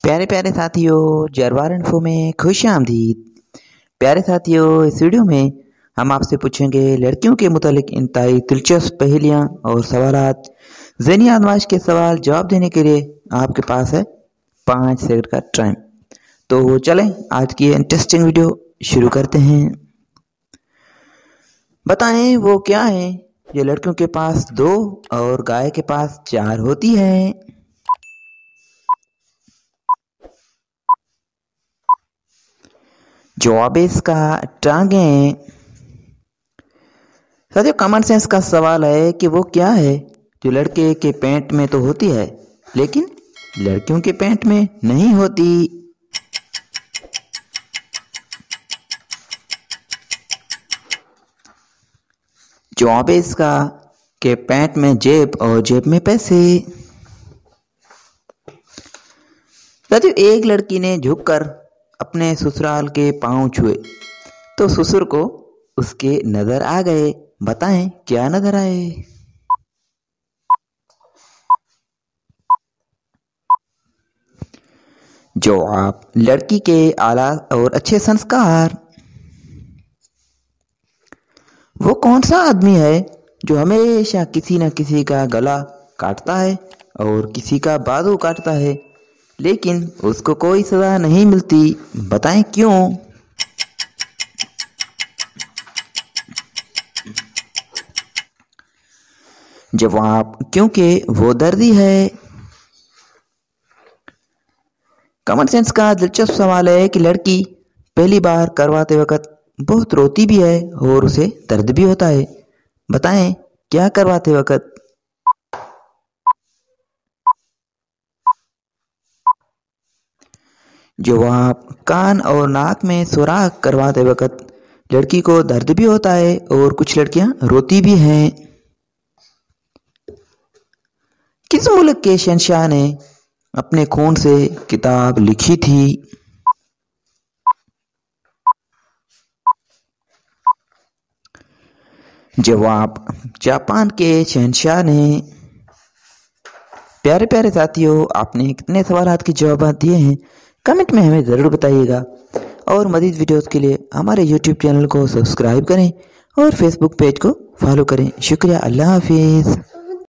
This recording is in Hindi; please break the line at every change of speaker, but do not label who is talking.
प्यारे प्यारे साथियों, जरवार इन्फो में खुश आमदीद। प्यारे साथियों, इस वीडियो में हम आपसे पूछेंगे लड़कियों के मुतालिक इंतहाई दिलचस्प पहेलियाँ और सवालात। ज़हनी आजमाइश के सवाल जवाब देने के लिए आपके पास है 5 सेकंड का टाइम। तो चलें आज की इंटरेस्टिंग वीडियो शुरू करते हैं। बताएं वो क्या है जो लड़कियों के पास 2 और गाय के पास 4 होती है। जवाब है इसका टांगें। साथियों, कॉमन सेंस का सवाल है कि वो क्या है जो लड़के के पेट में तो होती है लेकिन लड़कियों के पेट में नहीं होती। जवाब है इसका कि पेट में जेब और जेब में पैसे। साथियों, एक लड़की ने झुककर अपने ससुराल के पांव छुए तो ससुर को उसके नजर आ गए। बताएं क्या नजर आए। जवाब लड़की के आला और अच्छे संस्कार। वो कौन सा आदमी है जो हमेशा किसी न किसी का गला काटता है और किसी का बाजू काटता है लेकिन उसको कोई सजा नहीं मिलती। बताएं क्यों। जवाब क्योंकि वो दर्दी है। कॉमन सेंस का दिलचस्प सवाल है कि लड़की पहली बार करवाते वक्त बहुत रोती भी है और उसे दर्द भी होता है। बताएं क्या करवाते वक्त। जवाब कान और नाक में सुराख करवाते वक्त लड़की को दर्द भी होता है और कुछ लड़कियां रोती भी हैं। किस मुल्क के शहंशाह ने अपने खून से किताब लिखी थी। जवाब जापान के शहंशाह ने। प्यारे प्यारे साथियों, आपने कितने सवालात के जवाब दिए हैं कमेंट में हमें ज़रूर बताइएगा और मज़ीद वीडियोस के लिए हमारे यूट्यूब चैनल को सब्सक्राइब करें और फेसबुक पेज को फॉलो करें। शुक्रिया। अल्लाह हाफिज़।